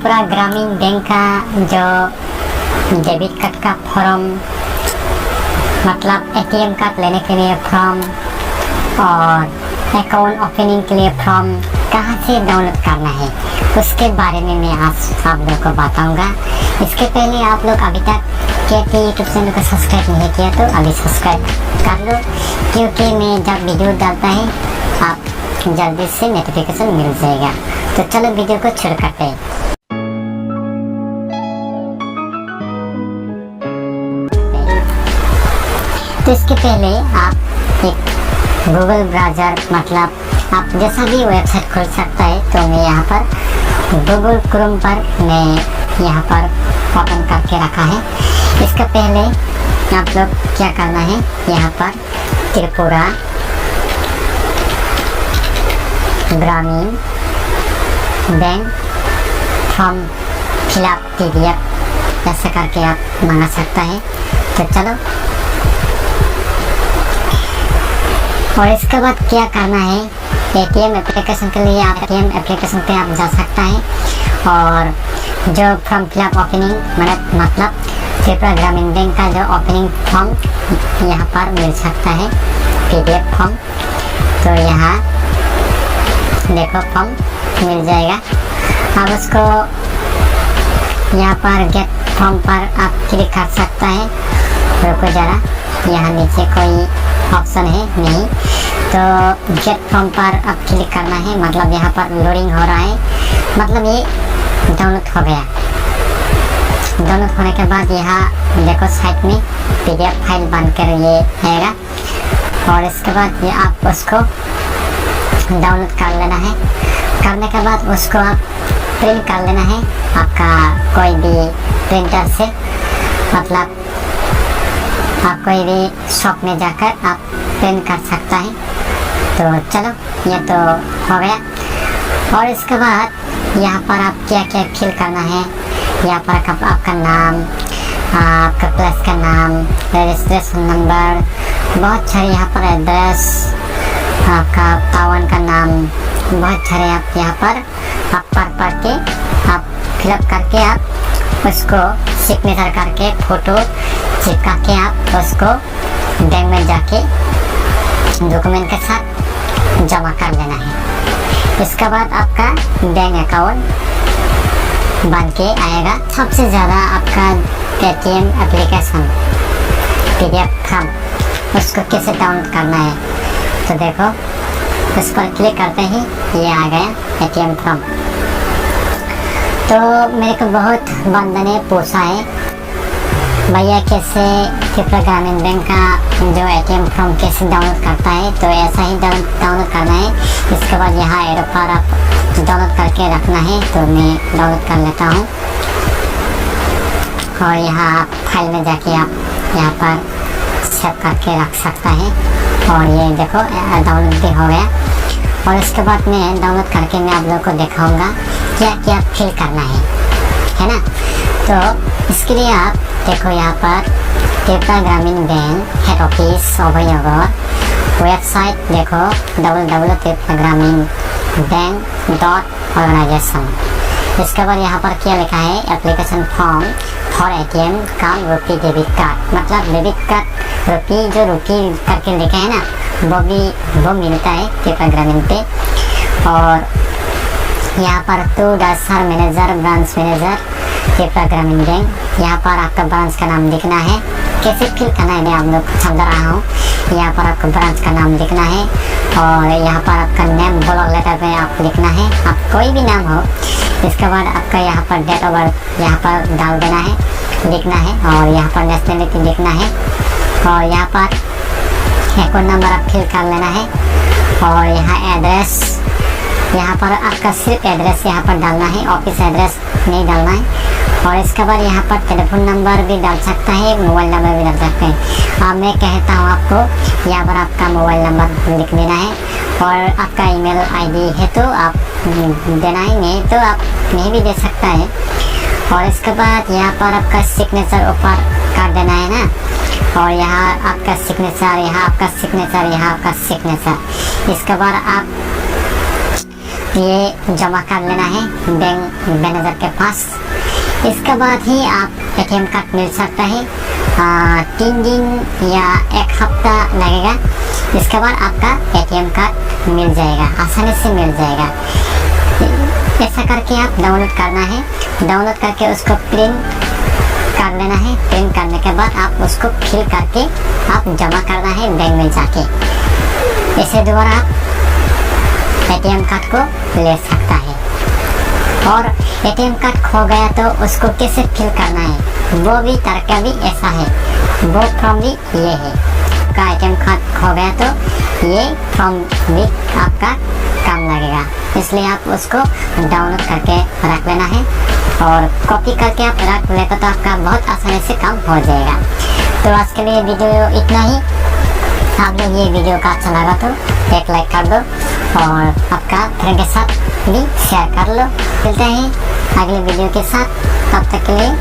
Tripura Gramin bank का जो debit card का फॉर्म, मतलब एटीएम कार्ड लेने के लिए फॉर्म और अकाउंट ओपनिंग के लिए फॉर्म कहाँ से डाउनलोड करना है, उसके बारे में मैं आज आप लोग को बताऊंगा। इसके पहले आप लोग अभी तक के यूट्यूब चैनल को सब्सक्राइब नहीं किया तो अभी सब्सक्राइब कर लो, क्योंकि मैं जब वीडियो डालता है आप जल्दी से नोटिफिकेशन मिल जाएगा। तो चलो वीडियो को शुरू करते हैं। तो इसके पहले आप एक गूगल ब्राउज़र, मतलब आप जैसा भी वेबसाइट खोल सकता है, तो मैं यहाँ पर गूगल क्रोम पर मैं यहाँ पर ओपन करके रखा है। इसका पहले आप लोग क्या करना है, यहाँ पर Tripura Gramin bank form fill up PDF ऐसा करके आप मंगा सकता है। तो चलो, और इसके बाद क्या करना है, एटीएम एप्लीकेशन के लिए आप एटीएम एप्लीकेशन पे आप जा सकता है और जो फॉर्म फिलअप ओपनिंग मतलब त्रिपुरा ग्रामीण बैंक का जो ओपनिंग फॉर्म यहाँ पर मिल सकता है, PDF फॉर्म। तो यहाँ देखो फॉर्म मिल जाएगा। अब उसको यहाँ पर गेट फॉर्म पर आप क्लिक कर सकता है। रुको जरा, यहाँ नीचे कोई ऑप्शन है नहीं, तो गेट फॉर्म पर आप क्लिक करना है। मतलब यहाँ पर लोडिंग हो रहा है, मतलब ये डाउनलोड हो गया। डाउनलोड होने के बाद यहाँ देखो साइड में PDF फाइल बनकर ये आएगा, और इसके बाद ये आप उसको डाउनलोड कर लेना है। करने के बाद उसको आप प्रिंट कर लेना है आपका कोई भी प्रिंटर से, मतलब आप कोई भी शॉप में जाकर आप प्रिंट कर सकता है। तो चलो, ये तो हो गया। और इसके बाद यहाँ पर आप क्या क्या फिल करना है, यहाँ पर आपका नाम, आपका प्लस का नाम, रजिस्ट्रेशन नंबर, बहुत सारे यहाँ पर एड्रेस, आपका पावन का नाम, बहुत सारे आप यहाँ पर आप पढ़ के आप फिलअप करके आप उसको सिग्नेचर करके फोटो चिपका के आप उसको बैंक में जाके डॉक्यूमेंट के साथ जमा कर लेना है। इसके बाद आपका बैंक अकाउंट बन के आएगा। सबसे ज़्यादा आपका पेटीएम एप्लीकेशन PDF फॉर्म, उसको कैसे डाउनलोड करना है, तो देखो उस पर क्लिक करते ही ये आ गया एटीएम फॉर्म। तो मेरे को बहुत बंदे ने पूछा है, भैया कैसे त्रिपुरा ग्रामीण बैंक का जो एटीएम फॉर्म कैसे डाउनलोड करता है। तो ऐसा ही डाउनलोड करना है। इसके बाद यहाँ एरो पर आप डाउनलोड करके रखना है। तो मैं डाउनलोड कर लेता हूँ, और यहाँ फाइल में जाके आप यहाँ पर सेव करके रख सकता है। और ये देखो डाउनलोड भी हो गया। और इसके बाद मैं डाउनलोड करके मैं आप लोगों को दिखाऊंगा क्या क्या फिल करना है ना। तो इसके लिए आप देखो यहाँ पर Tripura Gramin bank head office Abhaynagar, website देखो www.tripuragraminbank.organization। इसके बाद यहाँ पर क्या लिखा है, application form for ATM card rupee debit card, मतलब डेबिट कार्ड रुपी जो रुपी करके लिखा है ना, वो मिलता है त्रिपुरा ग्रामीण पे। और यहाँ पर टू sir manager, branch manager Tripura Gramin bank, यहाँ पर आपका ब्रांच का नाम लिखना है। कैसे फिल करना है मैं आप लोग समझा रहा हूँ। यहाँ पर आपका ब्रांच का नाम लिखना है, और यहाँ पर आपका नेम ब्लॉक लेटर में आप लिखना है, आप कोई भी नाम हो। इसके बाद आपका यहाँ पर डेट ऑफ बर्थ यहाँ पर डाल देना है, लिखना है, और यहाँ पर नेशनलिटी लिखना है, और यहाँ पर अकाउंट नंबर आप फिल कर लेना है। और यहाँ एड्रेस, यहाँ पर आपका सिर्फ एड्रेस यहाँ पर डालना है, ऑफिस एड्रेस नहीं डालना है। और इसके बाद यहाँ पर टेलीफोन नंबर भी डाल सकता है, मोबाइल नंबर भी डाल सकते हैं। अब मैं कहता हूँ आपको यहाँ पर आपका मोबाइल नंबर लिख देना है, और आपका ईमेल आईडी है तो आप देना है, नहीं तो आप नहीं भी दे सकता है। और इसके बाद यहाँ पर आपका सिग्नेचर ऊपर कर देना है ना, और यहाँ आपका सिग्नेचर, यहाँ आपका सिग्नेचर, यहाँ आपका सिग्नेचर। इसके बाद आप ये जमा कर लेना है बैंक मैनेजर के पास। इसके बाद ही आप एटीएम कार्ड मिल सकता है। 3 दिन या 1 हफ्ता लगेगा। इसके बाद आपका एटीएम कार्ड मिल जाएगा, आसानी से मिल जाएगा। ऐसा करके आप डाउनलोड करना है। डाउनलोड करके उसको प्रिंट कर लेना है। प्रिंट करने के बाद आप उसको फिल करके आप जमा करना है बैंक में जाके। ऐसे द्वारा आप एटीएम कार्ड को ले सकता है। और एटीएम कार्ड खो गया तो उसको कैसे फिल करना है वो भी तरीका भी ऐसा है। वो फॉर्म भी ये है। आपका एटीएम कार्ड खो गया तो ये फॉर्म भी आपका काम लगेगा, इसलिए आप उसको डाउनलोड करके रख लेना है। और कॉपी करके आप रख लेते तो आपका बहुत आसानी से काम हो जाएगा। तो आज के लिए वीडियो इतना ही। आप लोग ये वीडियो का अच्छा लगा तो एक लाइक कर दो और आपका फ्रेंड के साथ भी शेयर कर लो। मिलते हैं अगले वीडियो के साथ, तब तक के लिए।